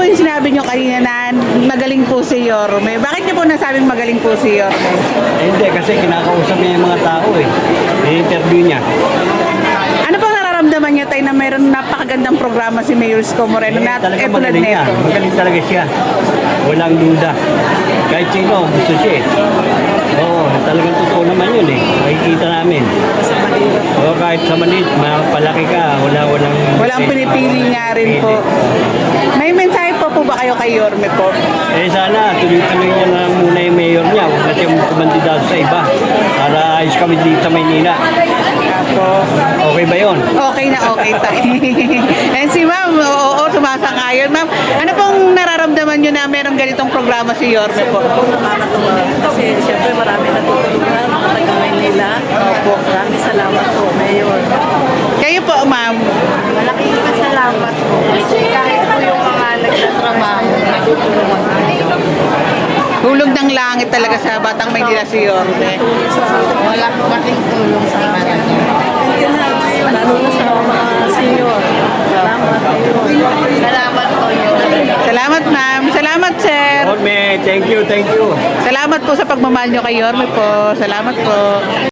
po yung sinabi nyo kanina na magaling po si Yorme? Bakit niyo po nasabing magaling po si Yorme? Hindi, kasi kinakausap niya yung mga tao eh. I-interview niya. Ano pong nararamdaman niya tayo na mayroong napakagandang programa si Mayor Isko Moreno na Talagang tulad magaling niya. nito? Magaling talaga siya. Walang duda. Kahit sino, gusto siya eh. Oo, talagang totoo naman yun eh. Makikita namin. Oo, kahit sa maliit, palaki ka, Walang pinipili nga rin po. May mensahe po ba kayo kay Yorme po? Eh sana, tuloy-tuloy niya lang muna yung mayor niya. Huwag na siyang kumandidato sa iba. Para ayos kami dito sa Maynila. Po. Okay ba yun? Okay na okay tayo. And si ma'am, oo, sumasang-ayon. Ma'am, ano pong nararamdaman nyo na merong ganitong programa si Yorme po? Nakakatuwa. Kasi siyempre marami natutulungan mga taga-Maynila. Opo. Maraming salamat po, Mayor. Kayo po, ma'am. Malaking pasalamat po. Kasi kahit po yung mga nagtatrabaho, natutulungan tayo. Hulog ng langit talaga sa Batang Maynila si Yorme. Wala po kasing tulong sa kanila. Lalo na sa mga senior. Salamat po. Salamat po yun. Salamat, ma'am. Salamat, sir. Orme, thank you, thank you. Salamat po sa pagmamahal nyo kay Yorme po. Salamat po.